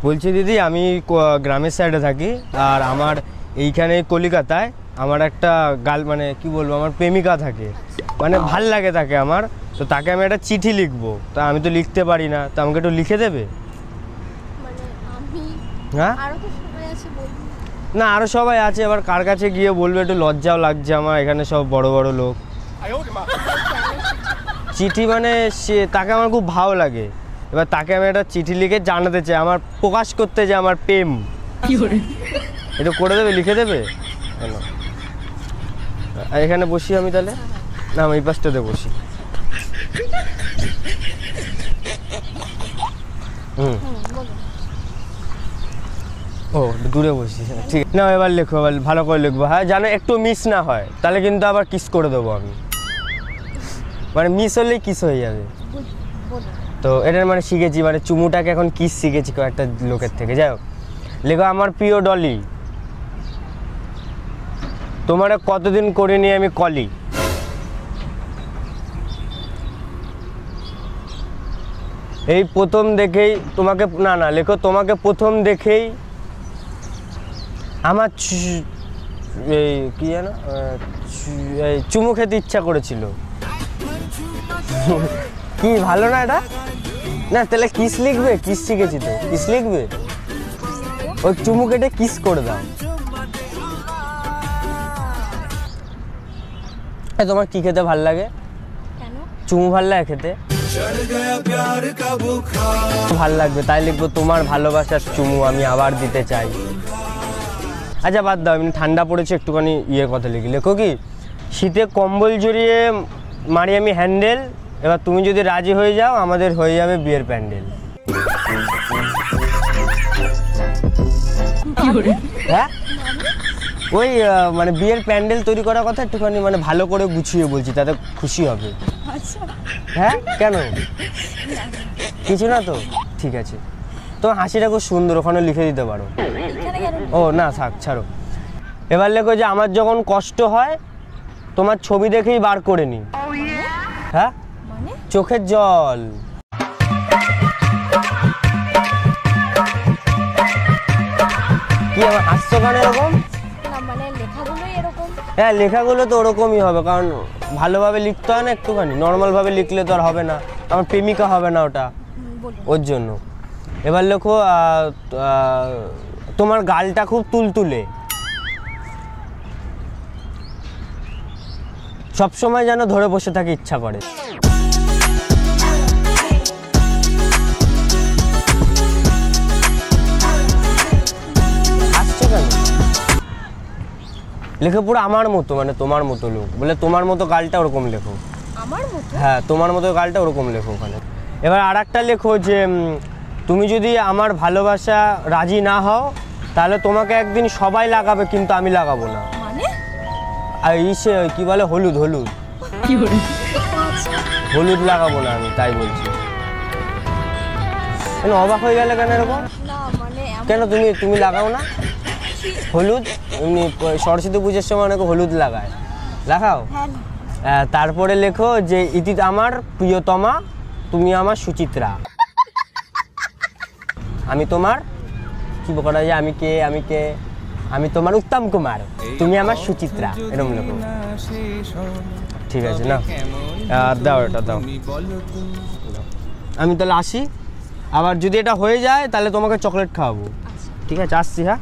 বলছি দিদি, আমি গ্রামের সাইডে থাকি, আর আমার এইখানে কলকাতায় আমার একটা মানে কি বলবো, আমার প্রেমিকা থাকে, মানে ভাল লাগে তাকে আমার। তো তাকে আমি একটা চিঠি লিখবো, তা আমি তো লিখতে পারি না, তো আমাকে একটু লিখে দেবে? হ্যাঁ, না আরও সবাই আছে, এবার কার কাছে গিয়ে বলবে, একটু লজ্জাও লাগছে আমার, এখানে সব বড় বড় লোক। চিঠি মানে তাকে আমার খুব ভালো লাগে, এবার তাকে আমি একটা চিঠি লিখে জানাতে চাই, আমার প্রকাশ করতে যে আমার প্রেম। এটা করে দেবে, লিখে দেবে? কেন এখানে বসি আমি তাহলে? না, আমি এই পাশটাতে বসি। ও দূরে বসি, ঠিক না? এবার লেখো, এবার ভালো করে লিখবো, হ্যাঁ, যেন একটু মিস না হয়, তাহলে কিন্তু আবার কিস করে দেবো আমি, মানে মিস হলেই কিস হয়ে যাবে। তো এটার মানে শিখেছি, মানে চুমুটাকে এখন কিস শিখেছি কয়েকটা লোকের থেকে। যাই হোক, লেখো, আমার প্রিয় ডলি, তোমার কতদিন করিনি আমি কলি। এই প্রথম দেখেই তোমাকে, না না লেখো, তোমাকে প্রথম দেখেই আমার এই কি জানো চুমু খেতে ইচ্ছা করেছিল। কি ভালো না এটা? না তাহলে কিস লিখবে, কিস শিখেছি তো, কিস লিখবে, ওই চুমু কেটে কিস করে দাও। তোমার কি খেতে ভাল লাগে? চুমু ভাল লাগে খেতে? ভাল লাগবে, তাই লিখবো, তোমার ভালোবাসার চুমু আমি আবার দিতে চাই। আচ্ছা বাদ দাও, এমনি ঠান্ডা পড়েছে, একটুখানি কথা লিখি। লেখো, কি শীতে কম্বল জড়িয়ে মারি আমি হ্যান্ডেল, এবার তুমি যদি রাজি হয়ে যাও আমাদের হয়ে যাবে বিয়ের প্যান্ডেল। হ্যাঁ, ওই মানে বিয়ের প্যান্ডেল তৈরি করার কথা, একটুখানি মানে ভালো করে গুছিয়ে বলছি, তাতে খুশি হবে। হ্যাঁ, কেন কিছু না তো? ঠিক আছে, তোমার হাসিটা খুব সুন্দর, ওখানে লিখে দিতে পারো। ও না থাক, ছাড়ো। এবার লেখো যে আমার যখন কষ্ট হয় তোমার ছবি দেখেই বার করে নি। হ্যাঁ, চোখের জল। কি আমার হাস্য গান এরকম? হ্যাঁ, লেখাগুলো তো ওরকমই হবে, কারণ ভালোভাবে লিখতে হয় না, একটুখানি নর্মালভাবে লিখলে তো আর হবে না, আমার প্রেমিকা হবে না ওটা, ওর জন্য। এবার লেখো, তোমার গালটা খুব তুলতুলে, সবসময় যেন ধরে বসে থাকি ইচ্ছা করে। আসছে কেন? লেখো পুরো আমার মতো, মানে তোমার মতো লোক, বলে তোমার মতো গালটা ওরকম লেখো। হ্যাঁ, তোমার মতো গালটা ওরকম লেখো ওখানে। এবার আর একটা লেখো যে তুমি যদি আমার ভালোবাসা রাজি না হও তাহলে তোমাকে একদিন সবাই লাগাবে, কিন্তু আমি লাগাবো না। আর ইসে কি বলে, হলুদ, হলুদ হলুদ লাগাবো না আমি, তাই বলছি। কেন অবাক হয়ে গেলে কেন এরকম? কেন তুমি লাগাও না হলুদ? এমনি সরস্বতী পুজোর সময় অনেকে হলুদ লাগায়, লাগাও। তারপরে লেখো যে ইতি আমার প্রিয়তমা, তুমি আমার সুচিত্রা, আমি তোমার কি করা যায়, আমি কে, আমি কে, আমি তোমার উত্তম কুমার, তুমি আমার সুচিত্রা, এরকম লেখো। ঠিক আছে না, দাও এটা দাও। আমি তাহলে আসি, আবার যদি এটা হয়ে যায় তাহলে তোমাকে চকলেট খাওয়াবো। ঠিক আছে, আসছি। হ্যাঁ,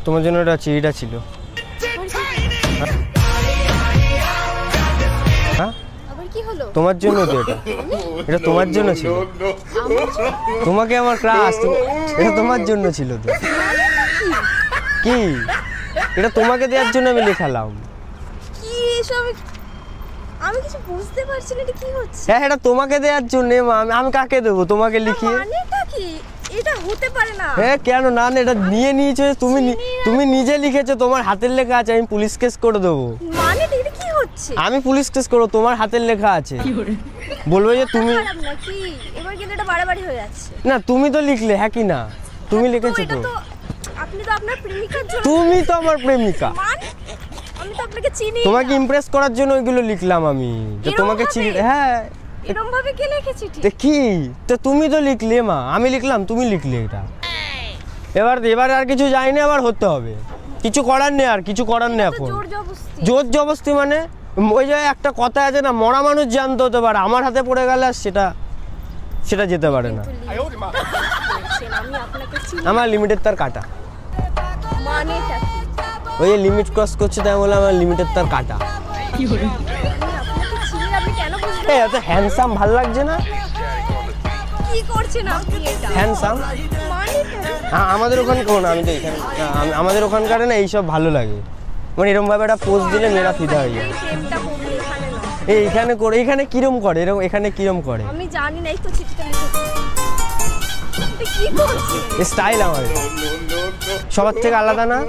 তোমার জন্য এটা চিঠিটা ছিল। হ্যাঁ, তোমার জন্য তো, এটা তোমার জন্য ছিল, তোমাকে আমার ক্রাশ, এটা তোমার জন্য ছিল তো। কি এটা তোমাকে দেওয়ার জন্য আমি লেখালাম। কি এসব, আমি কিছু বুঝতে পারছি না, এটা কি হচ্ছে? হ্যাঁ, এটা তোমাকে দেওয়ার জন্য, আমি কাকে দেবো তোমাকে লিখিয়ে? মানেটা কি? এটা হতে পারে না। হ্যাঁ, কেন না, এটা নিয়ে নিয়েছো তুমি নিজে লিখেছো, তোমার হাতের লেখা আছে, আমি পুলিশ কেস করে দেবো। মানে এটা কি হচ্ছে? আমি পুলিশ কেস করব, তোমার হাতের লেখা আছে, বলবো যে তুমি। নাকি এবার কিন্তু এটা বাড়াবাড়ি হয়ে যাচ্ছে। না, তুমি তো লিখলে, হ্যাঁ কি না, তুমি লিখেছো তো। আপনি তো আপনার প্রেমিকার জন্য। তুমি তো আমার প্রেমিকা। মানে আমি তো আপনাকে চিনি। তোমাকে ইমপ্রেস করার জন্য ওইগুলো লিখলাম আমি, তো এরম তোমাকে চিনি। ভাবে? হ্যাঁ এরকম ভাবে কে লিখেছি ঠিক? তো কি, তো তুমি তো লিখলে মা, আমি লিখলাম তুমি লিখলে এটা। এবার আর কিছু যাই না, আবার হতে হবে, কিছু করার নেই, আর কিছু করার নেই তো এখন। জোর জবরদস্তি। জোর জবরদস্তি মানে ওই যে একটা কথা আছে না, মরা মানুষ জানতে হতে পারে, আমার হাতে পড়ে গেলে আর সেটা যেতে পারে না। বলছেন, আমি আপনাকে চিনি। আমার লিমিটের তার কাটা, মানেটা কি? ওই যে লিমিট ক্রস করছে তাই বলে আমার লিমিটের তার কাটা। আমি আপনাকে চিনি, আপনি কেন বুঝলেন? এত হ্যান্ডসাম ভাল লাগছে না? কি করছেন আপনি এটা? হ্যান্ডসাম মানেটা আমাদের ওখানে কোন, আমি তো এখানে আমাদের ওখানকার না এইসব ভালো লাগে, মানে এরকম ভাবে একটা পোস্ট দিলে মেয়েরা ফিদা হয়ে যায়। এই প্রেমটা করবে এখানে না। এইখানে করে, এখানে কিরম করে, এরকম এখানে কিরম করে? আমি জানি না, এই তো চিঠিটা লিখেছি। এটা কি করছেন? স্টাইল আমার সবার থেকে আলাদা না,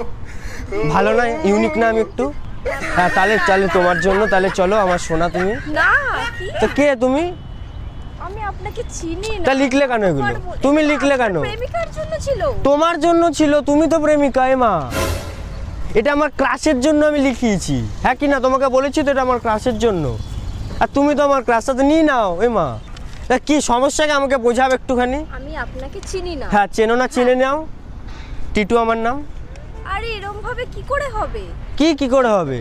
ভালো না, ইউনিক না আমি একটু? হ্যাঁ তাহলে তোমার জন্য, তাহলে চলো আমার সোনা তুমি। না কি? তো কে তুমি? আমি আপনাকে চিনি না। তা লিখলে কেন এগুলো? তুমি লিখলে কেন? প্রেমিকার জন্য ছিল। তোমার জন্য ছিল, তুমি তো প্রেমিকা এ মা। এটা আমার ক্রাশের জন্য আমি লিখিয়েছি, হ্যাঁ কি না? তোমাকে বলেছি তো এটা আমার ক্রাশের জন্য, আর তুমি তো আমার ক্রাশটা তো নিয়ে নাও এ মা। তা কি সমস্যাকে আমাকে বোঝাবে একটুখানি? আমি আপনাকে চিনি না। হ্যাঁ চেনো না, চিনে নাও। টিটু আমার নাম। আরে এরকম ভাবে কি করে হবে? কি করে হবে?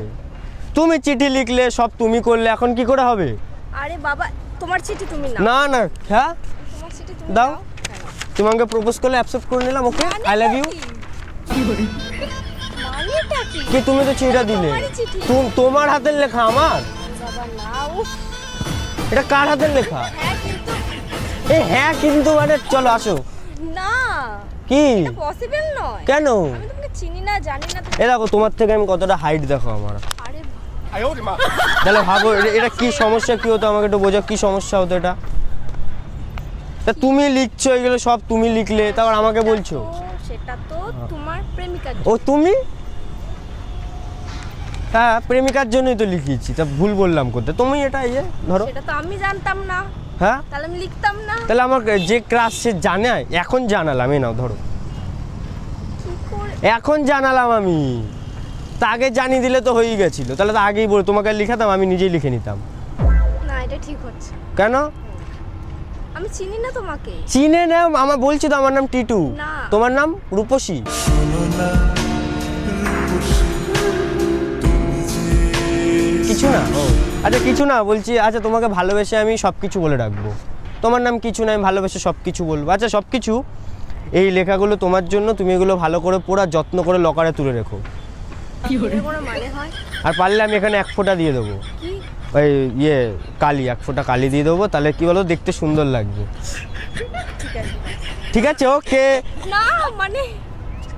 তুমি চিঠি লিখলে, সব তুমি করলে, এখন কি করে হবে? আরে বাবা, তোমার চিঠি তুমি নাও। না হ্যাঁ তোমার চিঠি তুমি দাও। নাও। তুমি আমাকে প্রপোজ করলে অ্যাকসেপ্ট করে নিলাম, ওকে আই লাভ ইউ। মানেটা কি? কি তুমি তো চিঠিটা দিলে, তোমারই চিঠি। তোমার হাতের লেখা আমার? বাবা না, উফ। এটা কার হাতের লেখা? হ্যাঁ কিন্তু হ্যাঁ কিন্তু মানে চলো আসো। না, কি পসিবল নয়। কেন? আমি তোমাকে চিনি না, জানি না। এ দেখো তোমার থেকে আমি কতটা হাইট দেখো আমার। আরে তাহলে ভাবো এটা কি সমস্যা, কি হতো আমাকে একটু বোঝো, কি সমস্যা হতো এটা? তা তুমি লিখছো এগুলো সব, তুমি লিখলে তারপর আমাকে বলছো। সেটা তো তোমার প্রেমিকার ও তুমি? হ্যাঁ প্রেমিকার জন্যই তো লিখিয়েছি, তা ভুল বললাম করতে। তুমি এটা ইয়ে ধরো। সেটা তো আমি জানতাম না, হ্যাঁ তাহলে আমি লিখতাম না। তাহলে আমার যে ক্লাস সে জানে, এখন জানালাম, এই নাও ধরো, কি করে? এখন জানালাম আমি। তা আগে জানিয়ে দিলে তো হয়েই গেছিল, তাহলে তো আগেই বলে তোমাকে লিখাতাম, আমি নিজেই লিখে নিতাম। না এটা ঠিক হচ্ছে। কেন? আমি চিনি না তোমাকে। চিনে নাও, আমার বলছি তো আমার নাম টিটু। না। তোমার নাম রূপসী। কিছু না, ও আচ্ছা কিছু না বলছি, আচ্ছা তোমাকে ভালোবেসে আমি সব কিছু বলে রাখবো। তোমার নাম কিছু না, আমি ভালোবেসে সব কিছু বলবো। আচ্ছা সব কিছু, এই লেখাগুলো তোমার জন্য, তুমি এগুলো ভালো করে পড়া যত্ন করে লকারে তুলে রেখো। এর কোনো মানে হয়? আর পারলে আমি এখানে 1 ফোঁটা দিয়ে দেবো, কি? ওই ইয়ে কালি, 1 ফোঁটা কালি দিয়ে দেবো, তাহলে কি বলো দেখতে সুন্দর লাগবে। ঠিক আছে। ঠিক আছে ওকে। না মানে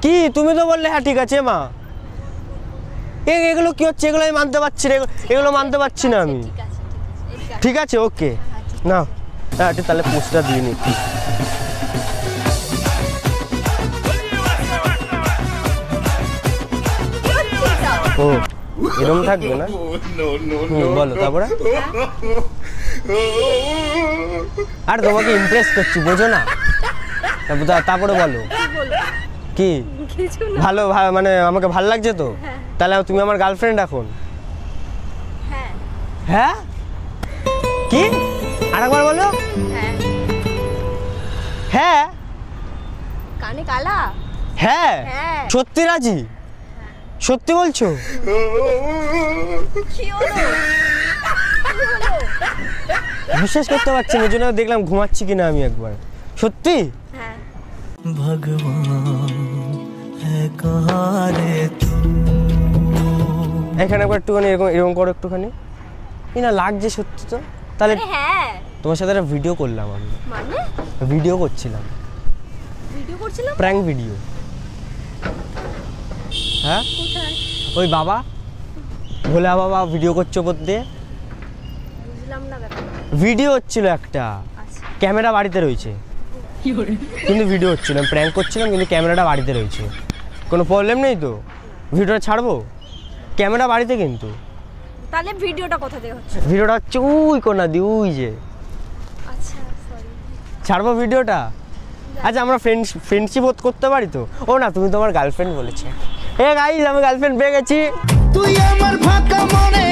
কি তুমি তো বললে হ্যাঁ ঠিক আছে মা। এগুলো কি হচ্ছে? এগুলো আমি মানতে পারছি না, এগুলো মানতে পারছি না আমি। ঠিক আছে, ঠিক আছে। ঠিক আছে ওকে না, হ্যাঁ তাহলে পোস্টটা দিয়ে নি। ও এরকম থাকবে না? বলো তারপরে। আর তোমাকে ইমপ্রেস করছি বোঝো না, তারপরে বলো কি কিছু না। ভালো মানে আমাকে ভালো লাগছে তো? তাহলে তুমি আমার গার্লফ্রেন্ড এখন? হ্যাঁ হ্যাঁ কি আরেকবার বলো। হ্যাঁ। হ্যাঁ কানে কালা? হ্যাঁ হ্যাঁ। সত্যি রাজি? সত্যি বলছো? কি হলো? কি হলো? বিশ্বাস করতে পারছি না, ওই জন্য দেখলাম ঘুমাচ্ছি কিনা আমি একবার। সত্যি? হ্যাঁ। এখানে একবার একটুখানি এরকম করো একটুখানি। না লাগছে সত্যি তো। তাহলে আরে হ্যাঁ। তোমার সাথে একটা ভিডিও করলাম আমি। মানে ভিডিও করছিলাম, ভিডিও করছিলাম? Prank video. হ্যাঁ কোথায়? ওই বাবা, ভোলা বাবা ভিডিও করছো ওপর দিয়ে। বুঝলাম না ব্যাপারটা। ভিডিও হচ্ছিল একটা, আচ্ছা। ক্যামেরা বাড়িতে রয়েছে কিন্তু ভিডিও হচ্ছিলাম, প্র্যাঙ্ক করছিলাম কিন্তু ক্যামেরাটা বাড়িতে রয়েছে। কোনো প্রবলেম নেই তো? ভিডিওটা ছাড়বো? ক্যামেরা বাড়িতে কিন্তু। তাহলে ভিডিওটা কোথা থেকে হচ্ছে? ভিডিওটা হচ্ছে ওই কোনা দি, ওই যে। আচ্ছা সরি। ছাড়বো ভিডিওটা? আচ্ছা আমরা ফ্রেন্ডশিপ করতে পারি তো? ও না, তুমি তোমার গার্লফ্রেন্ড বলেছে। গাইস আমি গার্লফ্রেন্ড পেয়ে গেছি। তুই আমার ফাঁকা মনে